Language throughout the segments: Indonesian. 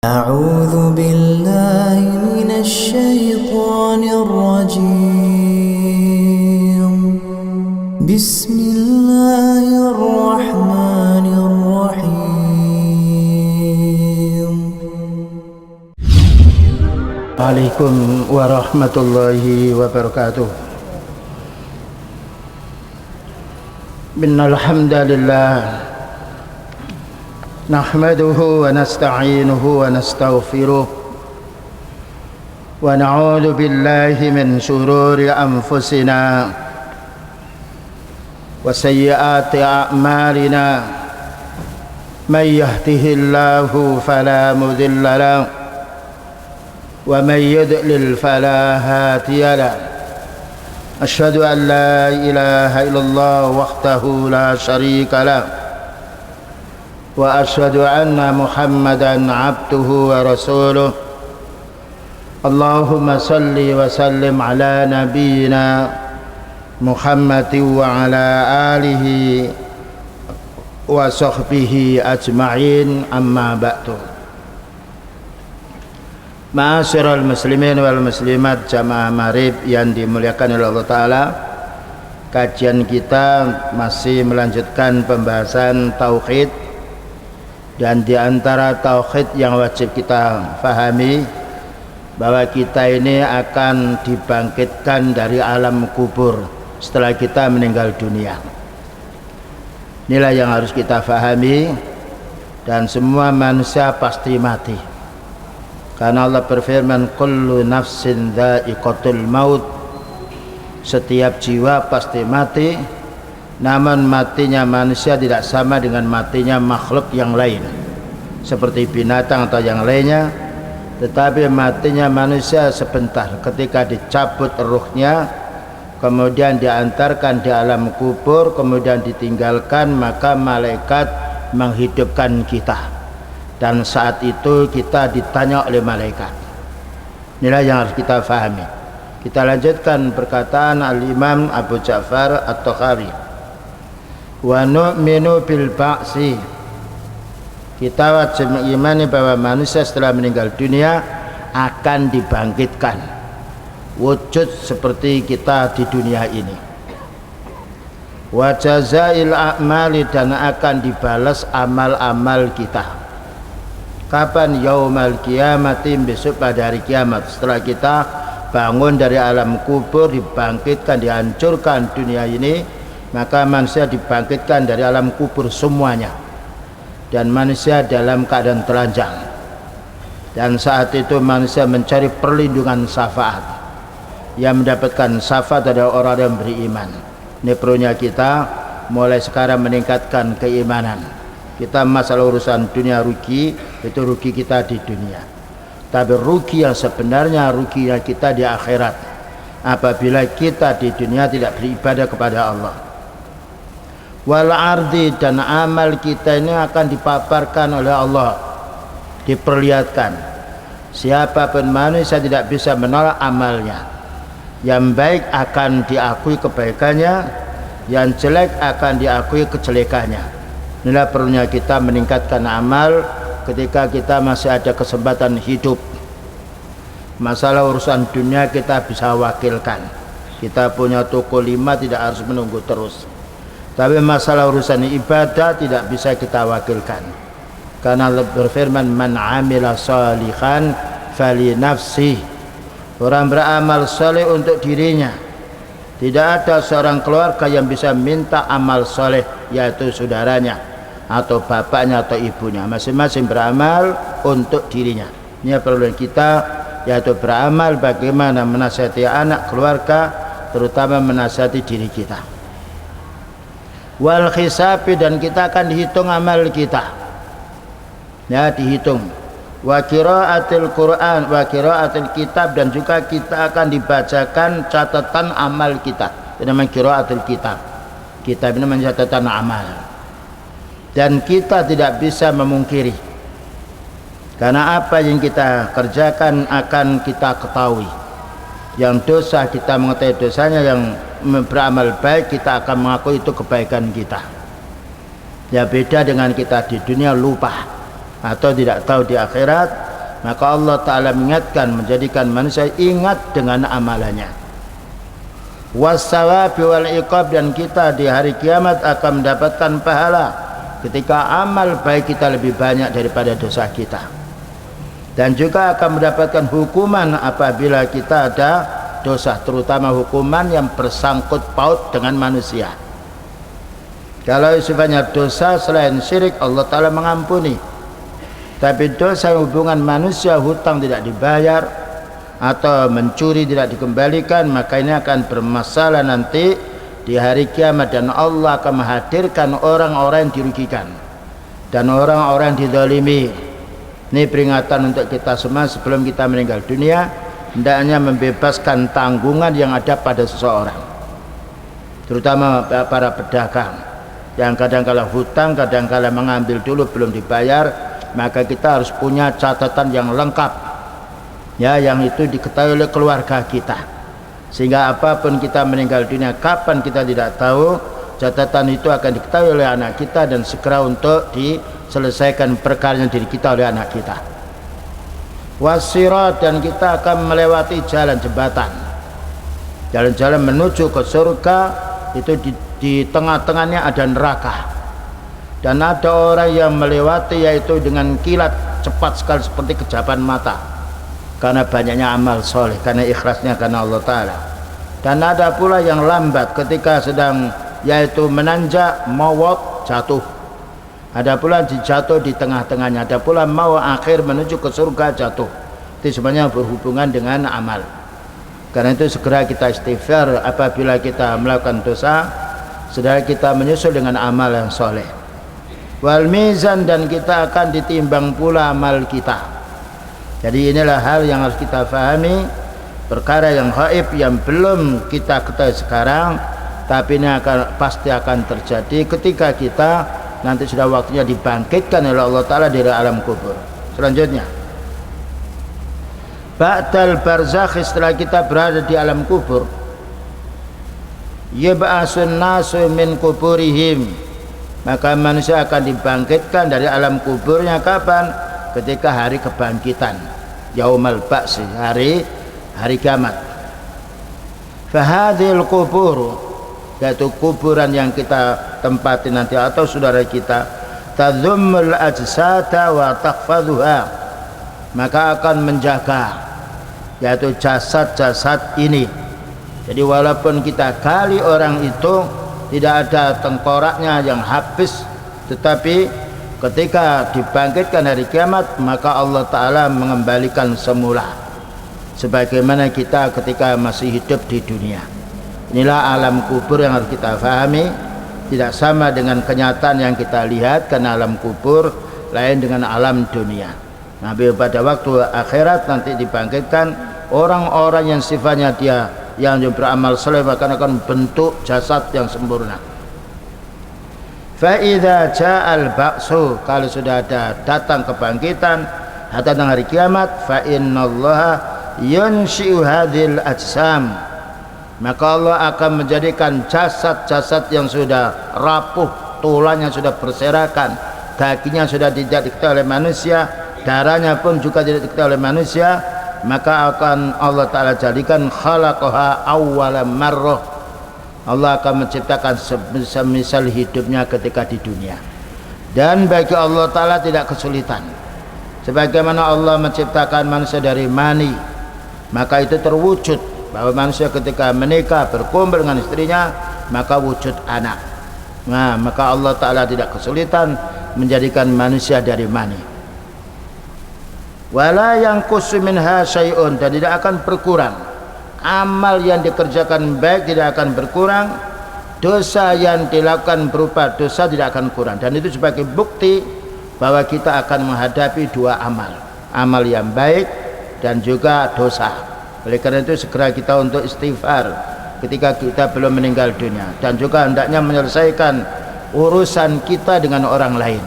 أعوذ بالله من الشيطان الرجيم بسم الله الرحمن الرحيم عليكم ورحمة الله وبركاته. إن الحمد لله نحمده ونستعينه ونستغفره ونعوذ بالله من شرور أنفسنا وسيئات أعمالنا من يهده الله فلا مضل له ومن يضلل فلا هادي له أشهد أن لا إله إلا الله وحده لا شريك له وأشهد أن محمدا عبده ورسوله اللهم صل وسلم على نبينا محمد وعلى آله وصحبه أجمعين أما بعد. Ma'asyiral muslimin wal muslimat jamaah maghrib yang dimuliakan oleh Allah Ta'ala, kajian kita masih melanjutkan pembahasan tauhid. Dan di antara tauhid yang wajib kita fahami bahwa kita ini akan dibangkitkan dari alam kubur setelah kita meninggal dunia. Inilah yang harus kita fahami, dan semua manusia pasti mati. Karena Allah berfirman, kullu nafsin dha'iqatul maut. Setiap jiwa pasti mati. Namun matinya manusia tidak sama dengan matinya makhluk yang lain seperti binatang atau yang lainnya. Tetapi matinya manusia sebentar, ketika dicabut ruhnya, kemudian diantarkan di alam kubur, kemudian ditinggalkan, maka malaikat menghidupkan kita. Dan saat itu kita ditanya oleh malaikat. Inilah yang harus kita fahami. Kita lanjutkan perkataan Al-Imam Abu Ja'far At-Tahawi. Wa nu'minu bil ba'si. Kita wajib mengimani bahwa manusia setelah meninggal dunia akan dibangkitkan wujud seperti kita di dunia ini. Wa jazail a'mali, dan akan dibalas amal-amal kita. Kapan? Yaumal qiyamati, besok pada hari kiamat. Setelah kita bangun dari alam kubur, dibangkitkan, dihancurkan dunia ini, maka manusia dibangkitkan dari alam kubur semuanya, dan manusia dalam keadaan telanjang. Dan saat itu manusia mencari perlindungan syafaat. Yang mendapatkan syafaat adalah orang yang beriman. Ini perlunya kita mulai sekarang meningkatkan keimanan. Kita masalah urusan dunia rugi, itu rugi kita di dunia. Tapi rugi yang sebenarnya, rugi yang kita di akhirat, apabila kita di dunia tidak beribadah kepada Allah. Wal ardi, dan amal kita ini akan dipaparkan oleh Allah, diperlihatkan. Siapapun manusia tidak bisa menolak amalnya. Yang baik akan diakui kebaikannya, yang jelek akan diakui kejelekannya. Inilah perlunya kita meningkatkan amal ketika kita masih ada kesempatan hidup. Masalah urusan dunia kita bisa wakilkan. Kita punya toko 5, tidak harus menunggu terus. Tapi masalah urusan ibadah tidak bisa kita wakilkan. Karena Allah berfirman, man amila salihan fali nafsi. Orang beramal soleh untuk dirinya. Tidak ada seorang keluarga yang bisa minta amal soleh, yaitu saudaranya atau bapaknya atau ibunya. Masing-masing beramal untuk dirinya. Ini perlu kita, yaitu beramal bagaimana menasihati anak, keluarga, terutama menasihati diri kita. Wal hisabi, dan kita akan dihitung amal kita. Ya, dihitung. Wa qiraatil Quran, wa qiraatil kitab, dan juga kita akan dibacakan catatan amal kita. Itu namanya qiraatil kitab. Kitab ini namanya catatan amal. Dan kita tidak bisa memungkiri. Karena apa yang kita kerjakan akan kita ketahui. Yang dosa kita mengetahui dosanya, yang beramal baik kita akan mengakui itu kebaikan kita. Ya, beda dengan kita di dunia lupa atau tidak tahu di akhirat, maka Allah Ta'ala mengingatkan, menjadikan manusia ingat dengan amalannya. Wassawabi wal iqab, dan kita di hari kiamat akan mendapatkan pahala ketika amal baik kita lebih banyak daripada dosa kita, dan juga akan mendapatkan hukuman apabila kita ada dosa, terutama hukuman yang bersangkut paut dengan manusia. Kalau sifatnya dosa selain syirik, Allah Ta'ala mengampuni. Tapi dosa hubungan manusia, hutang tidak dibayar atau mencuri tidak dikembalikan, maka ini akan bermasalah nanti di hari kiamat, dan Allah akan menghadirkan orang-orang yang dirugikan dan orang-orang yang dizalimi. Ini peringatan untuk kita semua sebelum kita meninggal dunia, hendaknya membebaskan tanggungan yang ada pada seseorang, terutama para pedagang yang kadang-kala hutang, kadang-kala mengambil dulu belum dibayar, maka kita harus punya catatan yang lengkap, ya, yang itu diketahui oleh keluarga kita, sehingga apapun kita meninggal dunia kapan kita tidak tahu, catatan itu akan diketahui oleh anak kita dan segera untuk diselesaikan perkara diri kita oleh anak kita. Wasirat, dan kita akan melewati jalan jembatan, jalan-jalan menuju ke surga. Itu di tengah-tengahnya ada neraka, dan ada orang yang melewati yaitu dengan kilat cepat sekali seperti kejapan mata, karena banyaknya amal soleh, karena ikhlasnya karena Allah Ta'ala. Dan ada pula yang lambat ketika sedang yaitu menanjak, mawat, jatuh. Ada pula jatuh di tengah-tengahnya. Ada pula mau akhir menuju ke surga, jatuh. Itu semuanya berhubungan dengan amal. Karena itu segera kita istighfar apabila kita melakukan dosa, segera kita menyusul dengan amal yang soleh. Wal mizan, dan kita akan ditimbang pula amal kita. Jadi inilah hal yang harus kita fahami, perkara yang gaib yang belum kita ketahui sekarang, tapi ini pasti akan terjadi ketika kita nanti sudah waktunya dibangkitkan oleh Allah Ta'ala dari alam kubur. Selanjutnya, ba'dal barzakh, setelah kita berada di alam kubur, yab'asun nasu min kuburihim, maka manusia akan dibangkitkan dari alam kuburnya kapan? Ketika hari kebangkitan, yaumal ba'si, hari kiamat. Fahadhil kubur, yaitu kuburan yang kita tempati nanti atau saudara kita, tadhummul ajsada wa tahfadhuha, maka akan menjaga yaitu jasad-jasad ini. Jadi walaupun kita gali orang itu tidak ada tengkoraknya yang habis, tetapi ketika dibangkitkan hari kiamat, maka Allah Ta'ala mengembalikan semula sebagaimana kita ketika masih hidup di dunia. Inilah alam kubur yang harus kita fahami, tidak sama dengan kenyataan yang kita lihat, karena alam kubur lain dengan alam dunia. Nabi pada waktu akhirat nanti dibangkitkan orang-orang yang sifatnya dia yang beramal saleh akan bentuk jasad yang sempurna. Fa idza ja'al ba'su, kalau sudah ada datang kebangkitan, datang hari kiamat, fa innallaha yunshi'u hadhil ajsam, maka Allah akan menjadikan jasad-jasad yang sudah rapuh, tulangnya sudah berserakan, dagingnya sudah tidak diketahui oleh manusia, darahnya pun juga tidak diketahui oleh manusia, maka akan Allah Ta'ala jadikan khalaqaha awwala marrah, Allah akan menciptakan semisal hidupnya ketika di dunia. Dan bagi Allah Ta'ala tidak kesulitan, sebagaimana Allah menciptakan manusia dari mani, maka itu terwujud bahwa manusia ketika menikah berkumpul dengan istrinya maka wujud anak. Nah, maka Allah Ta'ala tidak kesulitan menjadikan manusia dari mani. Wala yanqusu minha syai'un, dan tidak akan berkurang amal yang dikerjakan baik, tidak akan berkurang, dosa yang dilakukan berupa dosa tidak akan kurang. Dan itu sebagai bukti bahwa kita akan menghadapi dua amal, amal yang baik dan juga dosa. Oleh karena itu segera kita untuk istighfar ketika kita belum meninggal dunia, dan juga hendaknya menyelesaikan urusan kita dengan orang lain,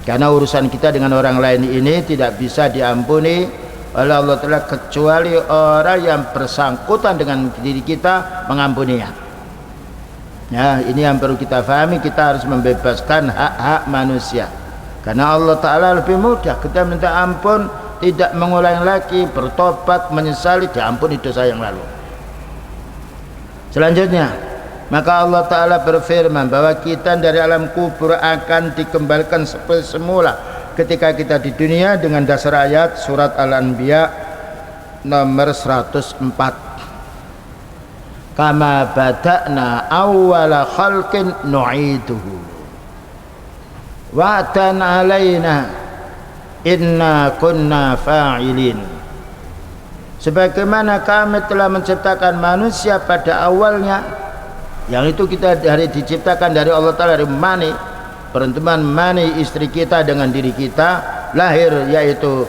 karena urusan kita dengan orang lain ini tidak bisa diampuni oleh Allah Ta'ala kecuali orang yang bersangkutan dengan diri kita mengampuninya. Ya, ini yang perlu kita fahami, kita harus membebaskan hak-hak manusia, karena Allah Ta'ala lebih mudah. Kita minta ampun tidak mengulangi lagi, bertobat, menyesali, diampuni dosa yang lalu. Selanjutnya, maka Allah Ta'ala berfirman bahwa kita dari alam kubur akan dikembalikan seperti semula ketika kita di dunia dengan dasar ayat surat Al-Anbiya nomor 104. Kama bada'na awwala khalqin nu'iduhu wa'dan alaina inna kunna fa'ilin. Sebagaimana kami telah menciptakan manusia pada awalnya, yang itu kita diciptakan dari Allah Ta'ala dari mani, pertemuan mani istri kita dengan diri kita, lahir yaitu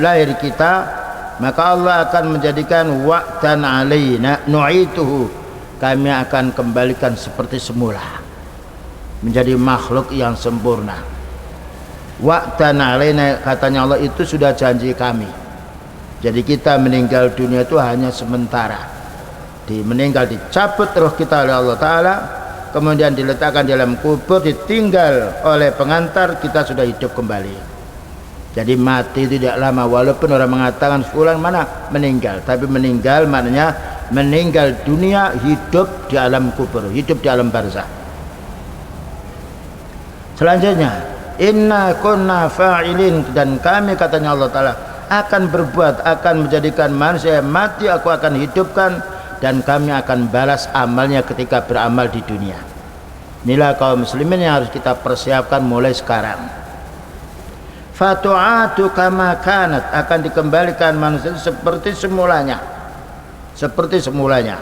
lahir kita, maka Allah akan menjadikan wa'dan alaina nu'ituhu, kami akan kembalikan seperti semula menjadi makhluk yang sempurna. Wa'dan alaina, katanya Allah, itu sudah janji kami. Jadi kita meninggal dunia itu hanya sementara. Meninggal, dicabut roh kita oleh Allah Ta'ala, kemudian diletakkan di dalam kubur, ditinggal oleh pengantar, kita sudah hidup kembali. Jadi mati tidak lama, walaupun orang mengatakan fulan mana meninggal, tapi meninggal maknanya meninggal dunia, hidup di alam kubur, hidup di alam barzakh. Selanjutnya, inna kunna fa'ilin, dan kami, katanya Allah Ta'ala, akan berbuat, akan menjadikan manusia yang mati aku akan hidupkan, dan kami akan balas amalnya ketika beramal di dunia. Inilah kaum muslimin yang harus kita persiapkan mulai sekarang. Fatu'atu kama kanat, akan dikembalikan manusia seperti semulanya, seperti semulanya.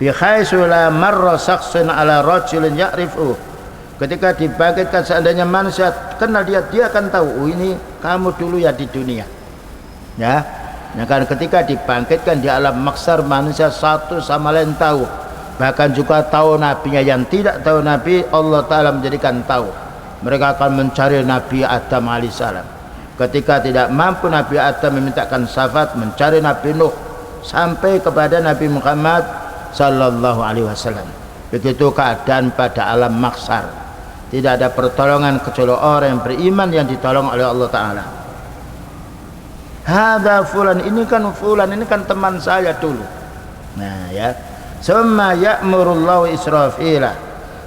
Bihaitsu la marra shakhsun ala rajulin ya'rifu, ketika dibangkitkan seandainya manusia kenal dia akan tahu, oh ini kamu dulu ya di dunia. Ya, kan ketika dibangkitkan di alam mahsyar, manusia satu sama lain tahu, bahkan juga tahu nabinya. Yang tidak tahu nabi, Allah Ta'ala menjadikan tahu. Mereka akan mencari Nabi Adam alaihissalam. Ketika tidak mampu Nabi Adam memintakan syafaat, mencari Nabi Nuh sampai kepada Nabi Muhammad sallallahu alaihi wasallam. Begitu keadaan pada alam mahsyar. Tidak ada pertolongan kecuali orang yang beriman yang ditolong oleh Allah Ta'ala. Hadza fulan, ini kan fulan, ini kan teman saya dulu. Nah ya, summa ya'murullahu Israfila,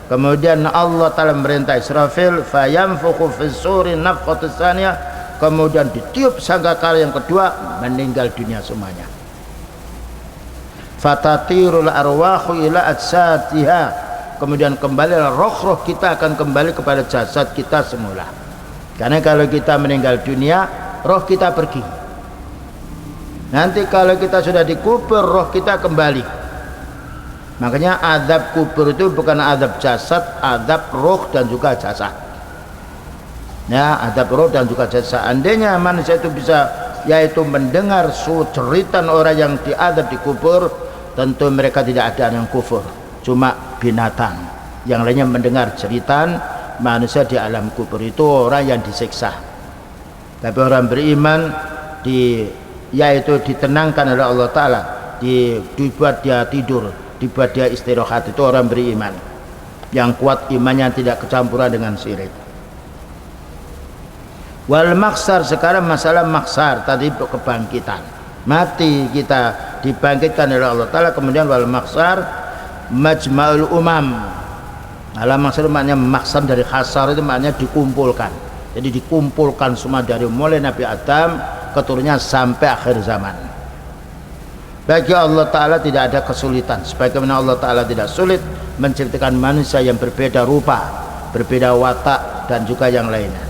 kemudian Allah Ta'ala merintah Israfil, fayanfukhu fis-suri nafkhatus tsaniyah, kemudian ditiup sangkakala yang kedua, meninggal dunia semuanya. Fatatirul arwahu ila ajsadiha, kemudian kembali roh-roh kita akan kembali kepada jasad kita semula. Karena kalau kita meninggal dunia, roh kita pergi. Nanti kalau kita sudah dikubur, roh kita kembali. Makanya azab kubur itu bukan azab jasad, azab roh dan juga jasad. Ya, azab roh dan juga jasad. Andainya manusia itu bisa yaitu mendengar cerita orang yang diazab di kubur, tentu mereka tidak ada yang kufur, cuma binatang. Yang lainnya mendengar cerita manusia di alam kubur, itu orang yang disiksa. Tapi orang beriman yaitu ditenangkan oleh Allah Ta'ala, dibuat dia tidur, dibuat dia istirahat, itu orang beriman yang kuat imannya, tidak kecampuran dengan syirik. Wal maksar, sekarang masalah maksar, tadi kebangkitan, mati kita dibangkitkan oleh Allah Ta'ala, kemudian wal maksar majma'ul umam. Alam maksar maknanya maksar dari khasar, itu maknanya dikumpulkan. Jadi dikumpulkan semua dari mulai Nabi Adam keturunannya sampai akhir zaman. Bagi Allah Ta'ala tidak ada kesulitan, sebagaimana Allah Ta'ala tidak sulit menciptakan manusia yang berbeda rupa, berbeda watak, dan juga yang lainnya.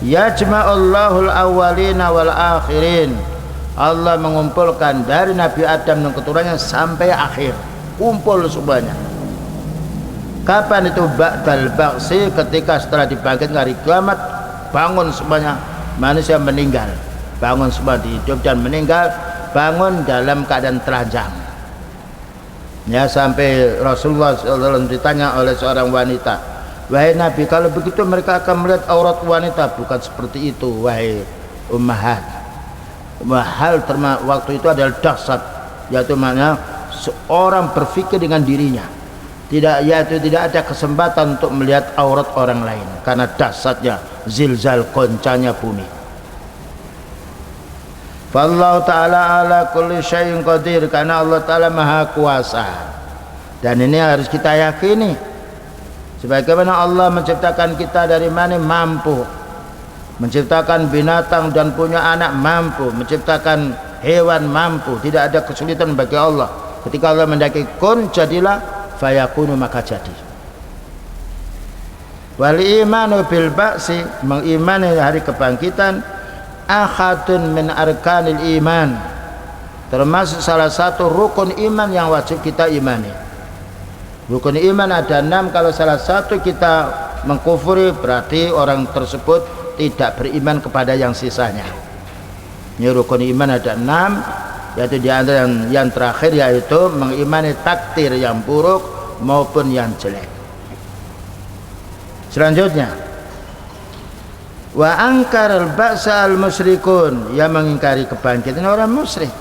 Yajma'ullahul awwalina wal akhirin, Allah mengumpulkan dari Nabi Adam dan keturunannya sampai akhir, kumpul semuanya. Kapan itu? Ba'dal ba'si, ketika setelah dibangkitkan hari kiamat, bangun semuanya, manusia meninggal, bangun semua, hidup dan meninggal, bangun dalam keadaan telanjang. Ya, sampai Rasulullah SAW ditanya oleh seorang wanita, wahai Nabi, kalau begitu mereka akan melihat aurat wanita? Bukan seperti itu, wahai ummahat. Hal waktu itu adalah dahsyat, yaitu maknanya seorang berpikir dengan dirinya, tidak ada kesempatan untuk melihat aurat orang lain karena dahsyatnya zilzal, goncangnya bumi. Fallahu ta'ala ala kulli syai'in qadir, karena Allah ta'ala maha kuasa. Dan ini harus kita yakini. Sebagaimana Allah menciptakan kita dari mana mampu, menciptakan binatang dan punya anak mampu, menciptakan hewan mampu, tidak ada kesulitan bagi Allah. Ketika Allah mendaki kun jadilah, fayakunu maka jadi. Wal imanu bil ba'si, mengimani hari kebangkitan, ahadun min arkanil iman, termasuk salah satu rukun iman yang wajib kita imani. Rukun iman ada 6, kalau salah satu kita mengkufuri berarti orang tersebut tidak beriman kepada yang sisanya. Ini rukun iman ada 6, yaitu di antara yang terakhir yaitu mengimani takdir yang buruk maupun yang jelek. Selanjutnya, wa angkar ba'sa al musyrikun, yang mengingkari kebangkitan orang musyrik.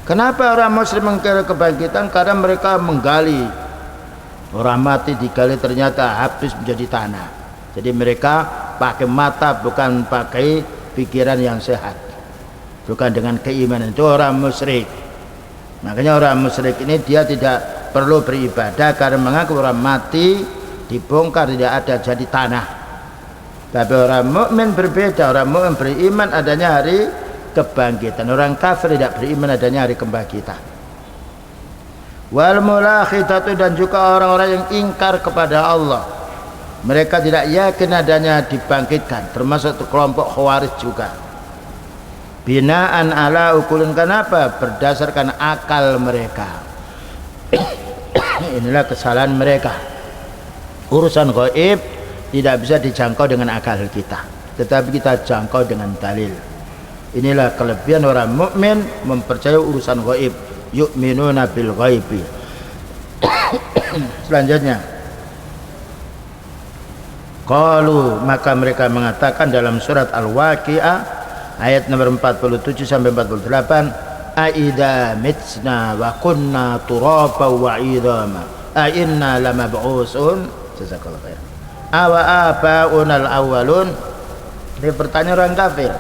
Kenapa orang musyrik mengingkari kebangkitan? Karena mereka menggali, orang mati digali ternyata habis menjadi tanah. Jadi mereka pakai mata, bukan pakai pikiran yang sehat, bukan dengan keimanan. Itu orang musyrik. Makanya orang musyrik ini dia tidak perlu beribadah karena mengaku orang mati dibongkar tidak ada jadi tanah. Tapi orang mukmin berbeda. Orang mukmin beriman adanya hari kebangkitan. Orang kafir tidak beriman adanya hari kebangkitan. Wal mulakhitatu, dan juga orang-orang yang ingkar kepada Allah, mereka tidak yakin adanya dibangkitkan, termasuk kelompok khawarij juga. Binaan ala ukulun, kenapa? Berdasarkan akal mereka. Inilah kesalahan mereka. Urusan gaib tidak bisa dijangkau dengan akal kita, tetapi kita jangkau dengan dalil. Inilah kelebihan orang mukmin mempercayai urusan gaib. Yu'minuna bil ghaibi. Selanjutnya, qalu, maka mereka mengatakan dalam surat Al-Waqi'ah ayat nomor 47 sampai 48, aidza mitsna wa kunna turaba wa idama a inna lamab'usun. Jazakallahu khair. Awa abaunal awwalun. Ini pertanyaan orang kafir.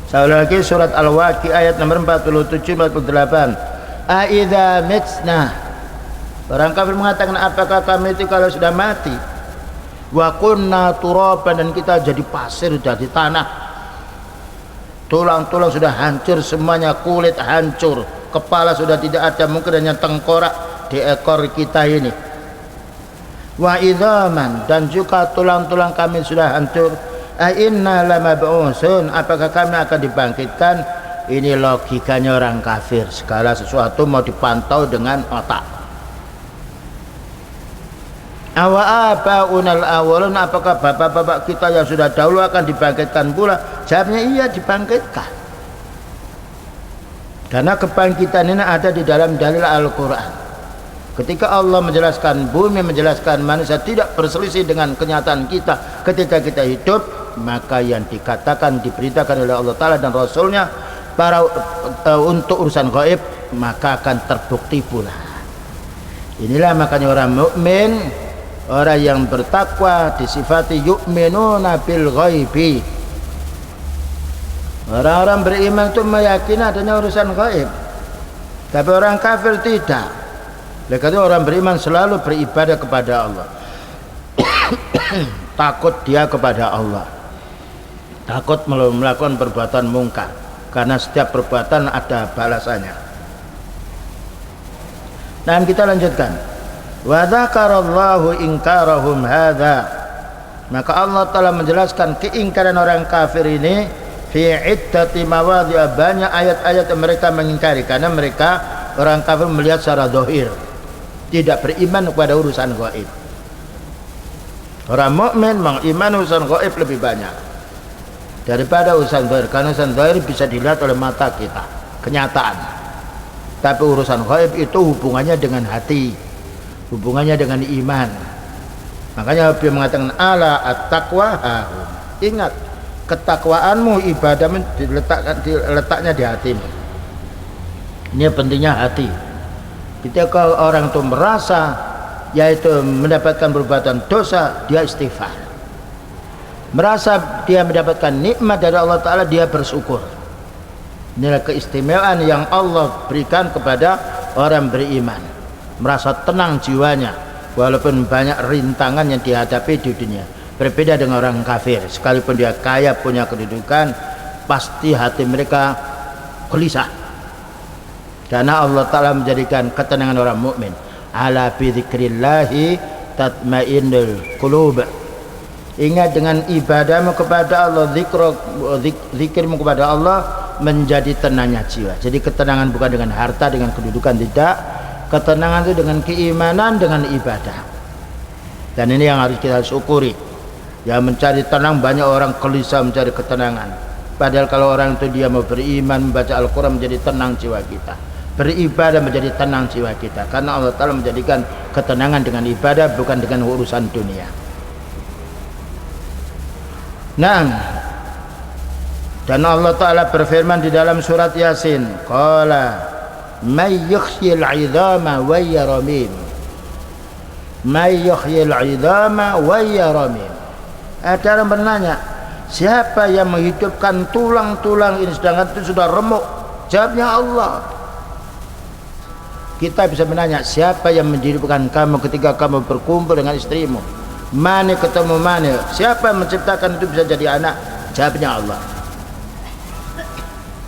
Sekali lagi surat Al-Waqi'ah ayat nomor 47-48. Aidza mitsna. Orang kafir mengatakan, apakah kami itu kalau sudah mati, wa kunna turaban, dan kita jadi pasir, jadi tanah, tulang-tulang sudah hancur semuanya, kulit hancur, kepala sudah tidak ada, mungkin hanya tengkorak di ekor kita ini. Wa idzaman, dan juga tulang-tulang kami sudah hancur. A inna lamab'usun, apakah kami akan dibangkitkan? Ini logikanya orang kafir. Segala sesuatu mau dipantau dengan otak. Awa abaunal awwalun, apakah bapak-bapak kita yang sudah dahulu akan dibangkitkan pula? Jawabnya iya, dibangkitkan. Karena kebangkitan ini ada di dalam dalil Al-Quran. Ketika Allah menjelaskan bumi, menjelaskan manusia tidak berselisih dengan kenyataan kita ketika kita hidup, maka yang dikatakan, diberitakan oleh Allah Ta'ala dan Rasulnya untuk urusan gaib, maka akan terbukti pula. Inilah makanya orang mukmin, orang yang bertakwa disifati yu'minuna bil ghaibi. Orang-orang beriman itu meyakini adanya urusan gaib. Tapi orang kafir tidak. Oleh karena orang beriman selalu beribadah kepada Allah. Takut dia kepada Allah. Takut melakukan perbuatan mungkar, karena setiap perbuatan ada balasannya. Dan kita lanjutkan. Wa dzakarallahu inkarahum hadza. Maka Allah telah menjelaskan keingkaran orang kafir ini fi iddati mawadhi'a, banyak ayat-ayat yang mereka mengingkari, karena mereka orang kafir melihat secara zahir, tidak beriman kepada urusan gaib. Orang mukmin mengimani urusan gaib lebih banyak daripada urusan zahir, karena urusan zahir bisa dilihat oleh mata kita, kenyataan. Tapi urusan gaib itu hubungannya dengan hati, hubungannya dengan iman. Makanya Nabi mengatakan ala at-taqwa, ingat ketakwaanmu, ibadahmu letaknya di hatimu. Ini pentingnya hati. Ketika orang itu merasa yaitu mendapatkan perbuatan dosa, dia istighfar. Merasa dia mendapatkan nikmat dari Allah Ta'ala, dia bersyukur. Inilah keistimewaan yang Allah berikan kepada orang beriman. Merasa tenang jiwanya walaupun banyak rintangan yang dihadapi di dunia. Berbeda dengan orang kafir, sekalipun dia kaya, punya kedudukan, pasti hati mereka gelisah. Karena Allah Ta'ala menjadikan ketenangan orang mukmin. Ala bi dzikrillahi tatmainnul qulub. Ingat dengan ibadahmu kepada Allah, zikirmu kepada Allah, menjadi tenangnya jiwa. Jadi ketenangan bukan dengan harta, dengan kedudukan, tidak. Ketenangan itu dengan keimanan, dengan ibadah. Dan ini yang harus kita syukuri. Ya, mencari tenang, banyak orang gelisah mencari ketenangan. Padahal kalau orang itu dia mau beriman, membaca Al-Quran, menjadi tenang jiwa kita. Beribadah menjadi tenang jiwa kita. Karena Allah Ta'ala menjadikan ketenangan dengan ibadah, bukan dengan urusan dunia. Nah, dan Allah Ta'ala berfirman di dalam surat Yasin, qala may yuhyil 'idhama wa hiya ramim. May yuhyil 'idhama wa hiya ramim. Ada orang bertanya, siapa yang menghidupkan tulang-tulang ini sedangkan itu sudah remuk? Jawabnya Allah. Kita bisa menanya, siapa yang menghidupkan kamu ketika kamu berkumpul dengan istrimu? Mani ketemu mani. Siapa yang menciptakan itu bisa jadi anak? Jawabnya Allah.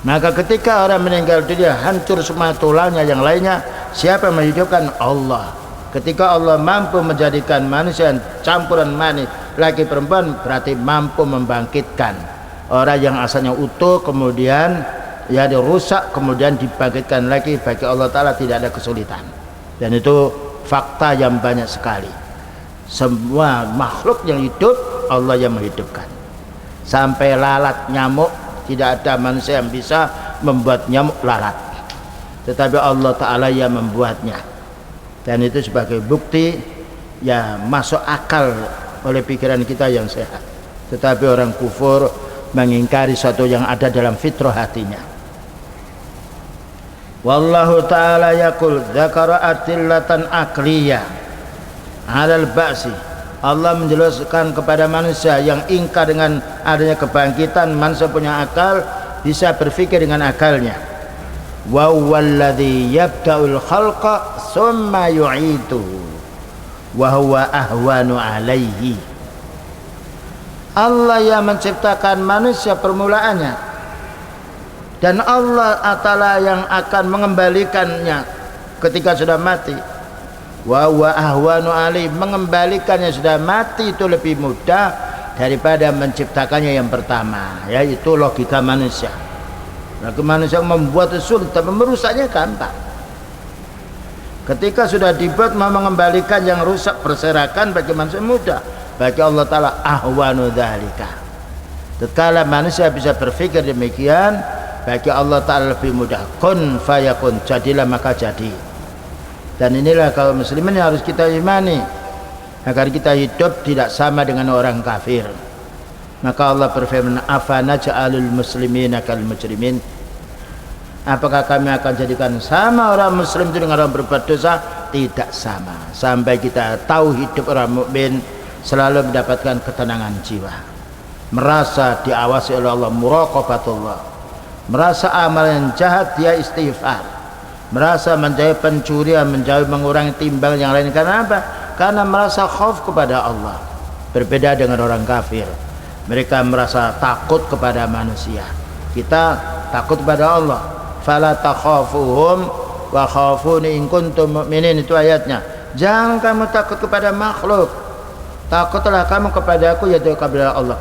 Maka ketika orang meninggal dunia, hancur semua tulangnya, yang lainnya, siapa yang menghidupkan? Allah. Ketika Allah mampu menjadikan manusia campuran mani laki perempuan, berarti mampu membangkitkan orang yang asalnya utuh, kemudian ya dirusak, kemudian dibangkitkan lagi. Bagi Allah Ta'ala tidak ada kesulitan. Dan itu fakta yang banyak sekali. Semua makhluk yang hidup Allah yang menghidupkan. Sampai lalat, nyamuk, tidak ada manusia yang bisa membuat nyamuk lalat, tetapi Allah Ta'ala yang membuatnya. Dan itu sebagai bukti ya masuk akal oleh pikiran kita yang sehat. Tetapi orang kufur mengingkari sesuatu yang ada dalam fitrah hatinya. Wallahu Ta'ala yaqul dzakara adillatan aqliyah 'alal ba'si. Allah menjelaskan kepada manusia yang ingkar dengan adanya kebangkitan. Manusia punya akal, bisa berpikir dengan akalnya. Wa huwallazi yabda'ul khalqa tsumma yu'iduhu wa huwa ahwanu 'alaihi. Allah yang menciptakan manusia permulaannya, dan Allah Ta'ala yang akan mengembalikannya ketika sudah mati. Wa huwa ahwanu 'alaihi, mengembalikannya sudah mati itu lebih mudah daripada menciptakannya yang pertama. Yaitu logika manusia. Logika manusia membuat itu sulit, tapi merusaknya gampang. Ketika sudah dibuat, mau mengembalikan yang rusak berserakan bagi manusia mudah. Bagi Allah Ta'ala ahwanu dzalika. Tatkala manusia bisa berpikir demikian, bagi Allah Ta'ala lebih mudah. Kun fayakun, jadilah maka jadi. Dan inilah kaum muslimin yang harus kita imani, agar kita hidup tidak sama dengan orang kafir. Maka Allah berfirman, afanaj'alul muslimina kal mujrimin. Apakah kami akan jadikan sama orang muslim itu dengan orang berbuat dosa? Tidak sama. Sampai kita tahu hidup orang mukmin selalu mendapatkan ketenangan jiwa, merasa diawasi oleh Allah, muraqabatullah, merasa amal yang jahat dia istighfar, merasa menjauhi pencurian, menjauhi mengurangi timbang yang lain. Karena apa? Karena merasa khauf kepada Allah. Berbeda dengan orang kafir, mereka merasa takut kepada manusia. Kita takut kepada Allah. Fala takhafuhum wa khafuni in kuntum mu'minin, itu ayatnya. Jangan kamu takut kepada makhluk, takutlah kamu kepada aku, yaitu kepada Allah,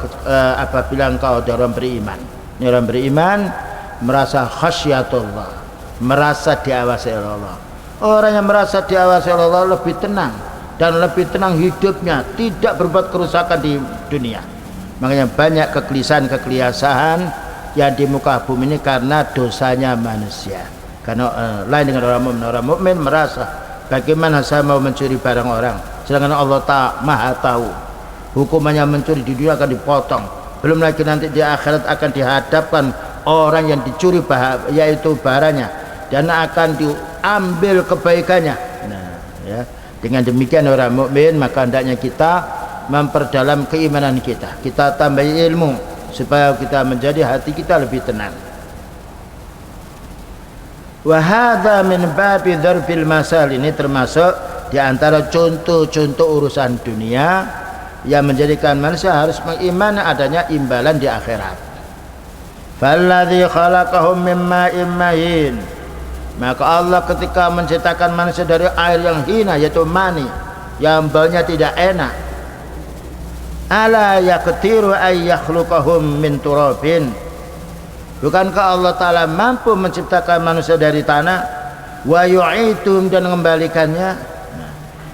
apabila engkau orang beriman. Ini orang beriman merasa khasyatullah, merasa diawasi oleh Allah. Orang yang merasa diawasi oleh Allah lebih tenang, dan lebih tenang hidupnya, tidak berbuat kerusakan di dunia. Makanya banyak kegelisahan yang di muka bumi ini karena dosanya manusia. Karena lain dengan orang mukmin. Orang mukmin merasa, bagaimana saya mau mencuri barang orang, sedangkan Allah Maha tahu. Hukumannya mencuri di dunia akan dipotong, belum lagi nanti di akhirat akan dihadapkan orang yang dicuri yaitu barangnya, dan akan ambil kebaikannya. Nah, ya. Dengan demikian orang mukmin maka hendaknya kita memperdalam keimanan kita. Kita tambahi ilmu supaya kita menjadi hati kita lebih tenang. Wa hadza min babi dzarfil masal, ini termasuk di antara contoh-contoh urusan dunia yang menjadikan manusia harus mengimani adanya imbalan di akhirat. Falladzi khalaqahum mimma immahin, maka Allah ketika menciptakan manusia dari air yang hina yaitu mani yang baunya tidak enak, ala yaqtiru ay yakhluqahum min turabin, bukankah Allah Ta'ala mampu menciptakan manusia dari tanah, wa yu'idum, dan mengembalikannya.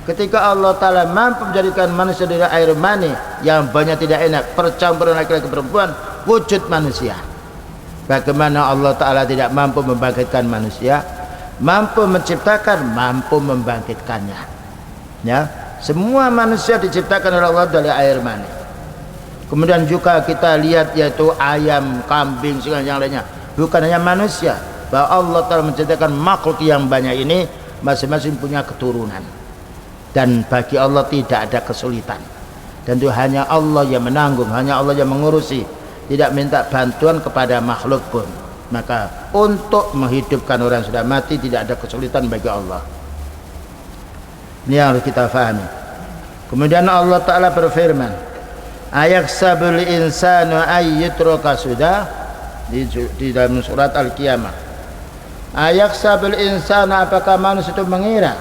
Ketika Allah Ta'ala mampu menjadikan manusia dari air mani yang baunya tidak enak, percampuran laki-laki perempuan, wujud manusia, bagaimana Allah Ta'ala tidak mampu membangkitkan manusia, mampu menciptakan, mampu membangkitkannya. Ya, semua manusia diciptakan oleh Allah dari air mani. Kemudian juga kita lihat yaitu ayam, kambing, segala yang lainnya, bukan hanya manusia, bahwa Allah Ta'ala menciptakan makhluk yang banyak ini masing-masing punya keturunan, dan bagi Allah tidak ada kesulitan, dan itu hanya Allah yang menanggung, hanya Allah yang mengurusi, tidak minta bantuan kepada makhluk pun. Maka untuk menghidupkan orang yang sudah mati tidak ada kesulitan bagi Allah. Ini yang harus kita fahami. Kemudian Allah Ta'ala berfirman, ayaksabul insanu ayyutraka sudah, di dalam surat Al-Qiyamah. Ayaksabul insanu, apakah manusia itu mengira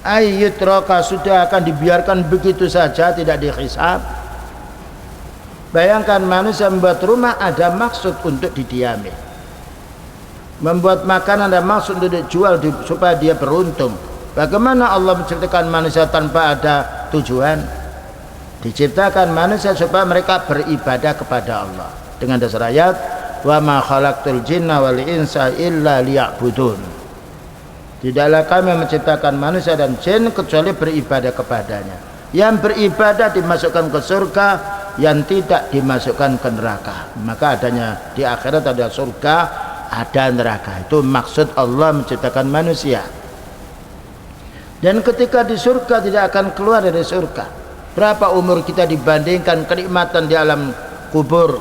ayyutraka sudah akan dibiarkan begitu saja tidak dihisab? Bayangkan manusia membuat rumah ada maksud untuk didiami, membuat makanan ada maksud untuk dijual supaya dia beruntung. Bagaimana Allah menciptakan manusia tanpa ada tujuan? Diciptakan manusia supaya mereka beribadah kepada Allah dengan dasar ayat, wa ma khalaqtul jinna wal insa illa liya'budun. Tidaklah kami menciptakan manusia dan jin kecuali beribadah kepadanya. Yang beribadah dimasukkan ke surga, yang tidak dimasukkan ke neraka. Maka adanya di akhirat ada surga, ada neraka. Itu maksud Allah menciptakan manusia. Dan ketika di surga tidak akan keluar dari surga. Berapa umur kita dibandingkan kenikmatan di alam kubur,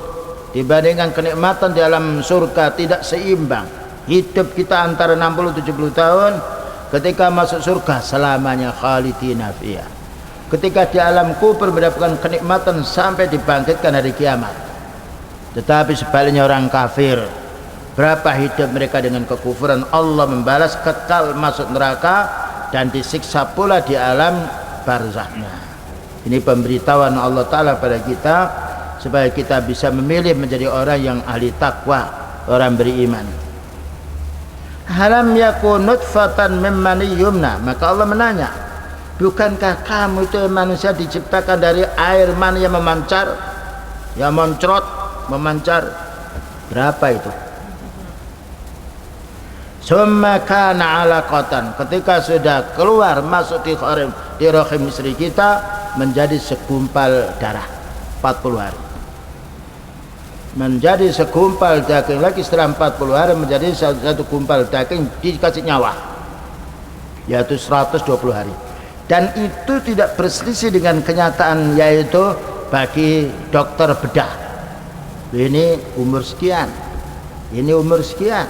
dibandingkan kenikmatan di alam surga, tidak seimbang. Hidup kita antara 60-70 tahun, ketika masuk surga selamanya khalidina fiha. Ketika di alam kubur mendapatkan kenikmatan sampai dibangkitkan hari kiamat. Tetapi sebaliknya orang kafir, berapa hidup mereka dengan kekufuran, Allah membalas kekal masuk neraka dan disiksa pula di alam barzahnya. Ini pemberitahuan Allah Ta'ala pada kita supaya kita bisa memilih menjadi orang yang ahli takwa, orang beriman. Halam yakun nutfatan mimman yumna, maka Allah menanya, bukankah kamu itu manusia diciptakan dari air mani yang memancar, yang moncrot, memancar? Berapa itu? Summa kana alaqatan, ketika sudah keluar masuk di rahim istri kita menjadi segumpal darah 40 hari. Menjadi segumpal daging lagi setelah 40 hari menjadi satu gumpal daging dikasih nyawa, yaitu 120 hari. Dan itu tidak berselisih dengan kenyataan, yaitu bagi dokter bedah, ini umur sekian, ini umur sekian.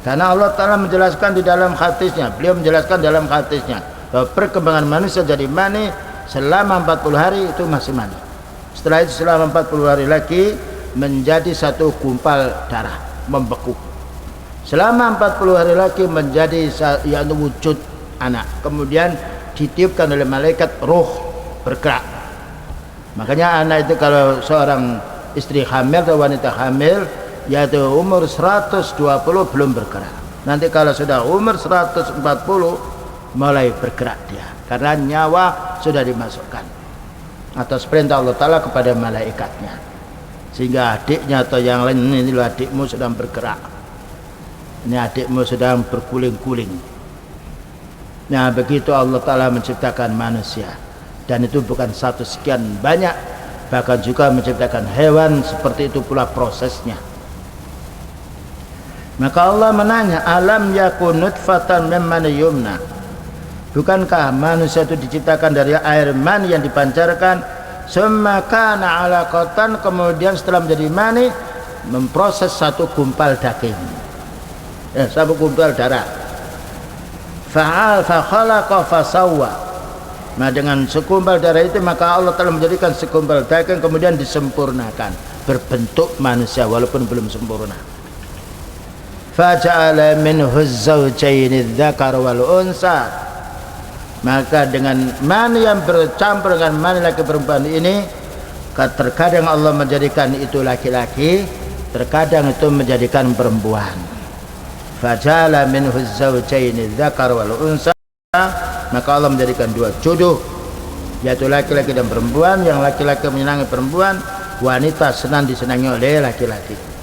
Karena Allah Ta'ala menjelaskan di dalam hadisnya, beliau menjelaskan dalam hadisnya bahwa perkembangan manusia jadi mani selama 40 hari itu masih mani. Setelah itu selama 40 hari lagi menjadi satu gumpal darah membeku. Selama 40 hari lagi menjadi yang wujud anak. Kemudian ditiupkan oleh malaikat, roh bergerak. Makanya anak itu kalau seorang istri hamil atau wanita hamil, yaitu umur 120 belum bergerak. Nanti kalau sudah umur 140 mulai bergerak dia, karena nyawa sudah dimasukkan atas perintah Allah Ta'ala kepada malaikatnya. Sehingga adiknya atau yang lain, ini adikmu sedang bergerak, ini adikmu sedang berguling-guling. Nah, begitu Allah Ta'ala menciptakan manusia. Dan itu bukan satu sekian banyak, bahkan juga menciptakan hewan, seperti itu pula prosesnya. Maka Allah menanya, alam yakun nutfatan min mani yumna, bukankah manusia itu diciptakan dari air mani yang dipancarkan, summa kana alaqatan, kemudian setelah menjadi mani memproses satu gumpal daging, satu gumpal darah, fa'al fa khalaqa fa sawwa. Nah, dengan segumpal darah itu maka Allah telah menjadikan segumpal daging kemudian disempurnakan berbentuk manusia walaupun belum sempurna. Faja'ala minhu az-zawjayn adz-dzakar wal unsa, maka dengan mani yang bercampur dengan mani laki perempuan ini, terkadang Allah menjadikan itu laki-laki, terkadang itu menjadikan perempuan. Faja'ala minhu az-zawjayn adz-dzakar wal unsa, maka Allah menjadikan dua jodoh, yaitu laki-laki dan perempuan. Yang laki-laki menyenangi perempuan, wanita senang disenangi oleh laki-laki.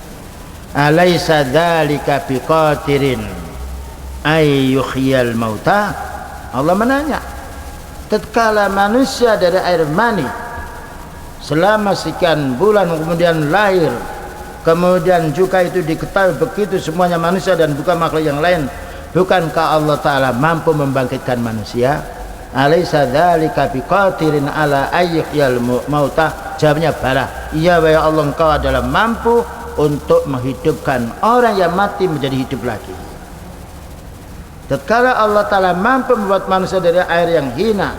Alaysa dzalika biqatirin ay yuhyil mauta. Allah menanya, tatkala manusia dari air mani selama sekian bulan kemudian lahir, kemudian juga itu diketahui begitu semuanya manusia dan bukan makhluk yang lain, bukankah Allah Ta'ala mampu membangkitkan manusia? Alaysa dzalika biqatirin ala ay yuhyil mauta. Jawabnya bala, iya wahai Allah, engkau adalah mampu untuk menghidupkan orang yang mati menjadi hidup lagi. Tatkala Allah Ta'ala mampu membuat manusia dari air yang hina,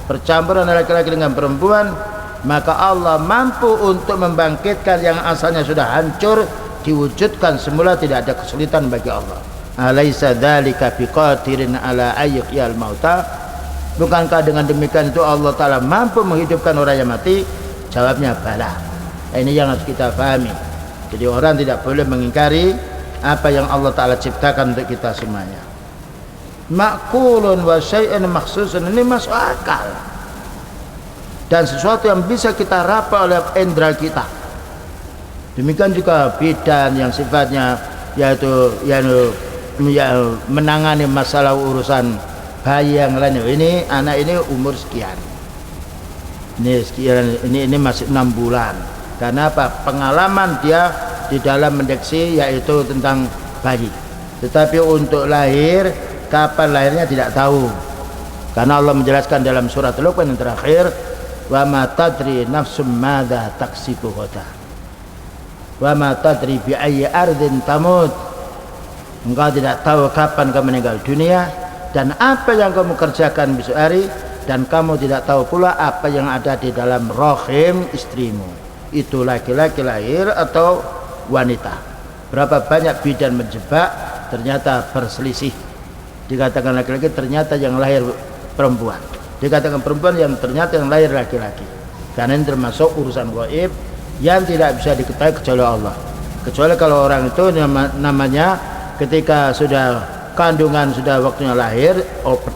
percampuran laki-laki dengan perempuan, maka Allah mampu untuk membangkitkan yang asalnya sudah hancur, diwujudkan semula, tidak ada kesulitan bagi Allah. Alaysa dzalika biqatirin ala ayyil mauta. Bukankah dengan demikian itu Allah Ta'ala mampu menghidupkan orang yang mati? Jawabnya bala. Ini yang harus kita pahami. Jadi orang tidak boleh mengingkari apa yang Allah Ta'ala ciptakan untuk kita semuanya. Ma'kulun wa syai'un makhsusun, ini masuk akal dan sesuatu yang bisa kita raba oleh indera kita. Demikian juga bidan yang sifatnya yaitu menangani masalah urusan bayi yang lain. Ini anak ini umur sekian, ini masih 6 bulan. Karena apa? Pengalaman dia di dalam mendeteksi yaitu tentang bayi. Tetapi untuk lahir, kapan lahirnya tidak tahu. Karena Allah menjelaskan dalam surat Luqman yang terakhir, wa ma tadri nafsum madza taksibu ghadan, wa ma tadri bi ayyi ardin tamut. Engkau tidak tahu kapan kamu meninggal dunia dan apa yang kamu kerjakan besok hari, dan kamu tidak tahu pula apa yang ada di dalam rahim istrimu. Itu laki-laki lahir atau wanita. Berapa banyak bidan menjebak, ternyata berselisih. Dikatakan laki-laki, ternyata yang lahir perempuan. Dikatakan perempuan, yang ternyata yang lahir laki-laki. Karena ini termasuk urusan gaib yang tidak bisa diketahui kecuali Allah. Kecuali kalau orang itu namanya ketika sudah kandungan, sudah waktunya lahir,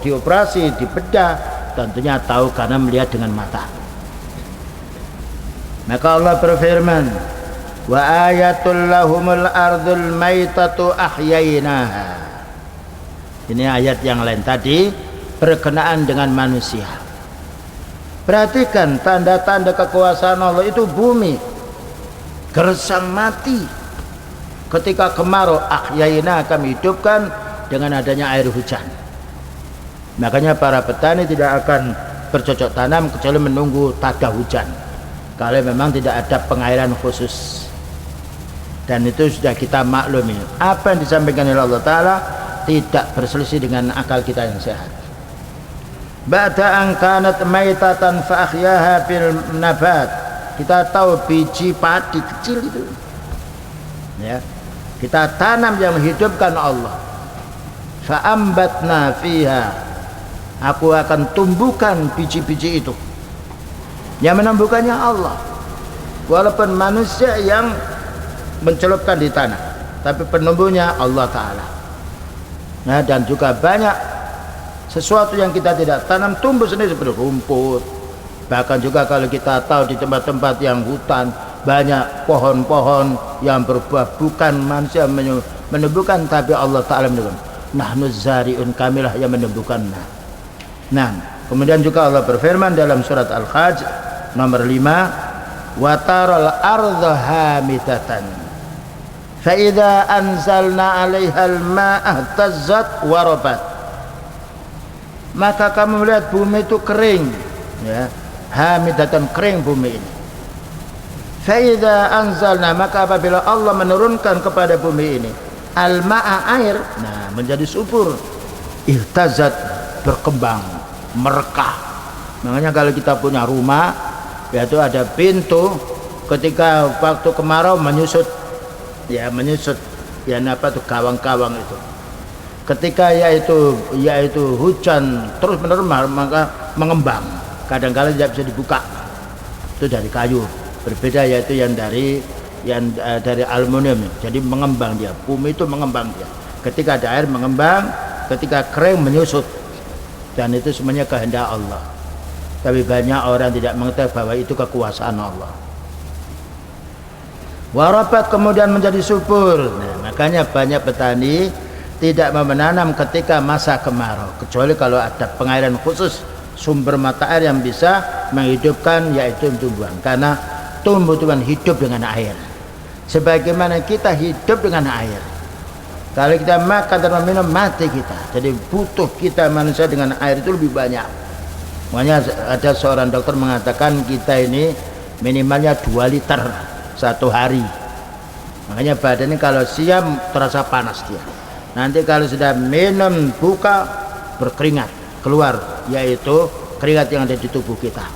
dioperasi, dibedah, tentunya tahu karena melihat dengan mata. Maka Allah berfirman, wa ayatul lahumul ardul maitatu ahyainaha. Ini ayat yang lain tadi berkenaan dengan manusia. Perhatikan tanda-tanda kekuasaan Allah itu bumi gersang mati. Ketika kemarau, ahyaina, kami hidupkan dengan adanya air hujan. Makanya para petani tidak akan bercocok tanam kecuali menunggu tada hujan, kalau memang tidak ada pengairan khusus. Dan itu sudah kita maklumi. Apa yang disampaikan oleh Allah Ta'ala tidak berselisih dengan akal kita yang sehat. Ba'da an kanat maitatan fa ahyaha bil nabat. Kita tahu biji padi kecil itu, ya, kita tanam yang menghidupkan Allah. Fa ambatna fiha, aku akan tumbuhkan biji-biji itu. Yang menumbuhkannya Allah. Walaupun manusia yang mencelupkan di tanah, tapi penumbuhnya Allah Ta'ala. Nah, dan juga banyak sesuatu yang kita tidak tanam tumbuh sendiri seperti rumput. Bahkan juga kalau kita tahu di tempat-tempat yang hutan banyak pohon-pohon yang berbuah, bukan manusia menumbuhkan, tapi Allah Ta'ala menumbuhkan. Nahnu zari'un, kamilah yang menumbuhkan. Nah, kemudian juga Allah berfirman dalam surat Al-Hajj nomor 5, wa taral ardha hamidatan fa idza anzalna 'alaihal ma'a tazzat wa rabat, maka kamu melihat bumi itu kering, ya, hamidatan, kering bumi ini. Fa idza anzalna, maka apabila Allah menurunkan kepada bumi ini al-ma'a, air, nah menjadi subur, ihtazat, berkembang, merekah. Makanya kalau kita punya rumah, yaitu ada pintu, ketika waktu kemarau menyusut, ya menyusut, ya apa tuh kawang-kawang itu. Ketika yaitu hujan terus menerus, maka mengembang. Kadang-kadang tidak bisa dibuka. Itu dari kayu. Berbeda yaitu yang dari aluminium. Jadi mengembang dia. Bumi itu mengembang dia. Ketika ada air mengembang, ketika kering menyusut. Dan itu semuanya kehendak Allah. Tapi banyak orang tidak mengetahui bahwa itu kekuasaan Allah. Warabat, kemudian menjadi subur. Nah, makanya banyak petani tidak mau menanam ketika masa kemarau, kecuali kalau ada pengairan khusus, sumber mata air yang bisa menghidupkan yaitu tumbuhan. Karena tumbuh-tumbuhan hidup dengan air. Sebagaimana kita hidup dengan air. Kalau kita makan dan minum, mati kita. Jadi butuh kita manusia dengan air itu lebih banyak. Makanya ada seorang dokter mengatakan kita ini minimalnya 2 liter satu hari. Makanya badannya kalau siang terasa panas dia. Nanti kalau sudah minum buka, berkeringat keluar, yaitu keringat yang ada di tubuh kita.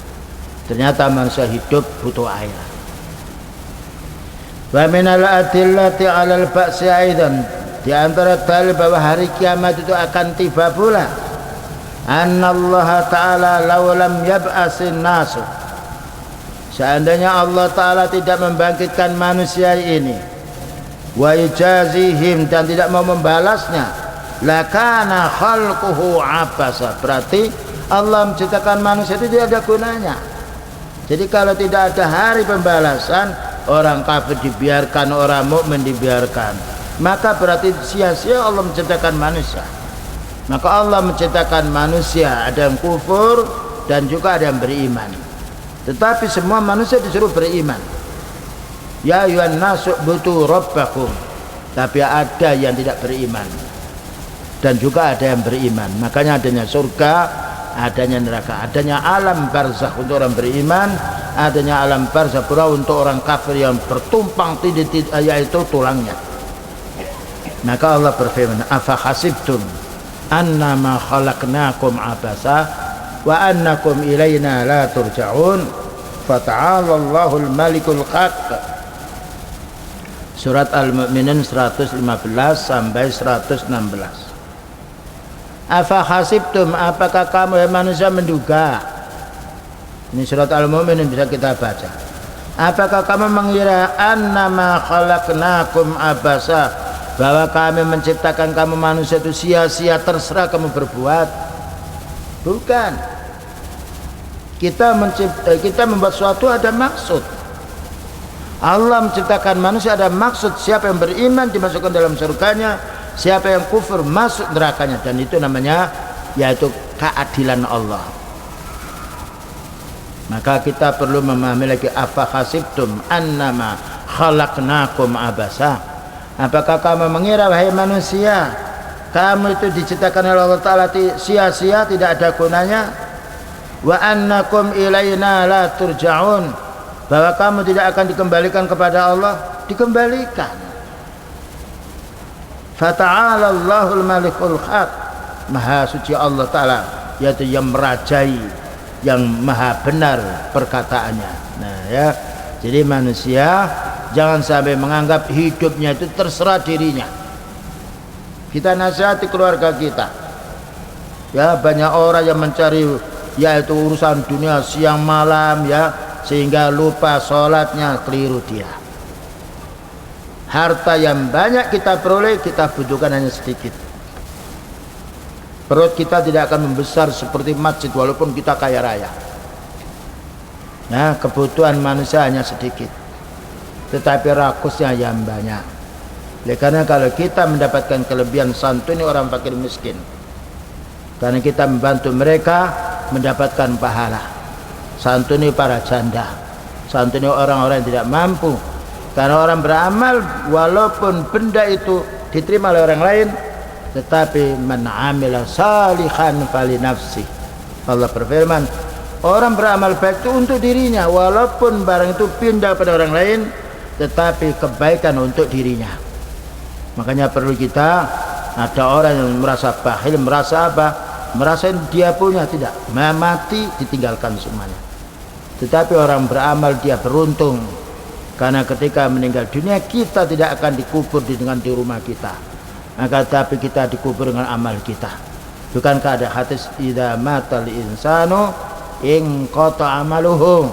Ternyata manusia hidup butuh air. Wa minal adillati 'alal ba'si aidan, di antara dalil bahwa hari kiamat itu akan tiba pula, annallaha ta'ala law lam yab'asin nasu, seandainya Allah Ta'ala tidak membangkitkan manusia ini, wa yujazihim, dan tidak mau membalasnya, lakana khalquhu abasa, berarti Allah menciptakan manusia itu tidak ada gunanya. Jadi kalau tidak ada hari pembalasan, orang kafir dibiarkan, orang mukmin dibiarkan, maka berarti sia-sia Allah menciptakan manusia. Maka Allah menciptakan manusia, ada yang kufur dan juga ada yang beriman. Tetapi semua manusia disuruh beriman. Ya ayyuhan nasu butu rabbakum. Tapi ada yang tidak beriman dan juga ada yang beriman. Makanya adanya surga, adanya neraka, adanya alam barzakh untuk orang beriman, adanya alam barzakh pula untuk orang kafir yang bertumpang tindih, yaitu tulangnya. Maka Allah berfirman, afa hasibtum annama khalaqnakum abasa wa annakum ilaina la turja'un fata'ala Allahul malikul haq. Surat Al-Mu'minun 115 sampai 116. Afa hasibtum, apakah kamu manusia menduga? Ini surat Al-Mu'minun bisa kita baca. Apakah kamu mengira annama khalaqnakum abasa, bahwa kami menciptakan kamu manusia itu sia-sia, terserah kamu berbuat? Bukan. Kita membuat sesuatu ada maksud. Allah menciptakan manusia ada maksud. Siapa yang beriman dimasukkan dalam surganya, siapa yang kufur masuk nerakanya. Dan itu namanya yaitu keadilan Allah. Maka kita perlu memahami lagi, afa hasibtum annama khalaqnakum abasa, apakah kamu mengira wahai manusia, kamu itu diciptakan oleh Allah Ta'ala sia-sia, tidak ada gunanya? Wa annakum ilaina la turja'un, bahwa kamu tidak akan dikembalikan kepada Allah. Dikembalikan. Fata'ala Allahul malikul haq, maha suci Allah Ta'ala, yaitu yang merajai, yang maha benar perkataannya. Nah ya, jadi manusia jangan sampai menganggap hidupnya itu terserah dirinya. Kita nasihati keluarga kita. Ya, banyak orang yang mencari yaitu urusan dunia siang malam, ya, sehingga lupa sholatnya, keliru dia. Harta yang banyak kita peroleh, kita butuhkan hanya sedikit. Perut kita tidak akan membesar seperti masjid walaupun kita kaya raya. Nah, kebutuhan manusia hanya sedikit, tetapi rakusnya yang banyak. Karena kalau kita mendapatkan kelebihan, santuni orang fakir miskin, karena kita membantu mereka mendapatkan pahala. Santuni para janda, santuni orang-orang yang tidak mampu, Karena orang beramal walaupun benda itu diterima oleh orang lain, tetapi man amila salihan fali nafsi. Allah berfirman, orang beramal baik itu untuk dirinya, walaupun barang itu pindah pada orang lain, tetapi kebaikan untuk dirinya. Makanya perlu kita, ada orang yang merasa bakhil, merasa apa? Merasa dia punya, tidak, mati ditinggalkan semuanya. Tetapi orang beramal dia beruntung, karena ketika meninggal dunia kita tidak akan dikubur dengan di rumah kita, maka tapi kita dikubur dengan amal kita. Bukankah ada hadis idza matal insanu in qata amaluhu,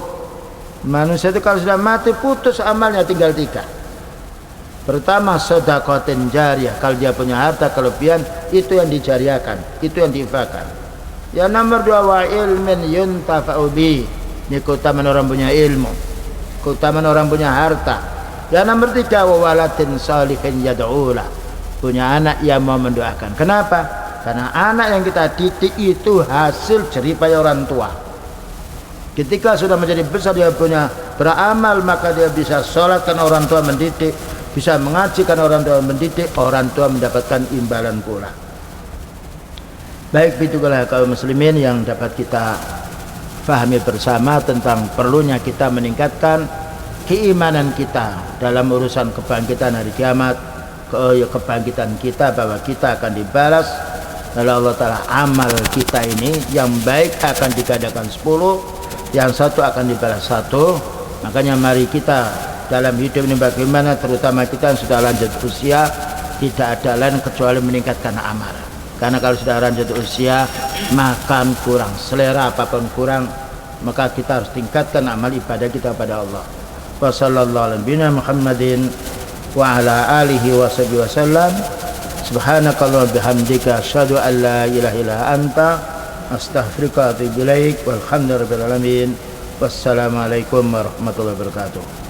manusia itu kalau sudah mati putus amalnya, tinggal 3. Pertama sedaqatin jariyah, kalau dia punya harta kelebihan itu yang dijariakan, itu yang diinfakkan. Yang nomor 2 wa ilmin yuntafa'u bi, ini keutamaan orang punya ilmu, keutamaan orang punya harta. Yang nomor 3 wa waladin shalihin yad'ulah, punya anak yang mau mendoakan. Kenapa? Karena anak yang kita didik itu hasil jeripaya orang tua. Ketika sudah menjadi besar dia punya beramal, maka dia bisa sholat karena orang tua mendidik, bisa mengaji karena orang tua mendidik, orang tua mendapatkan imbalan pula. Baik, itulah kaum muslimin yang dapat kita fahami bersama tentang perlunya kita meningkatkan keimanan kita dalam urusan kebangkitan hari kiamat, kebangkitan kita bahwa kita akan dibalas oleh Allah Ta'ala. Amal kita ini yang baik akan digandakan 10, yang satu akan dibalas 1. Makanya mari kita dalam hidup ini bagaimana, terutama kita yang sudah lanjut usia, tidak ada lain kecuali meningkatkan amal. Karena kalau sudah lanjut usia, makan kurang, selera apapun kurang, maka kita harus tingkatkan amal ibadah kita pada Allah. Wa sallallahu alaihi Muhammadin wa ala alihi wa sahbihi wasallam. Subhanakallah bihamdika asyhadu an la ilaha illa anta astaghfiruka wa atubu ilaik. Walhamdulillahirabbil alamin. Wassalamualaikum warahmatullahi wabarakatuh.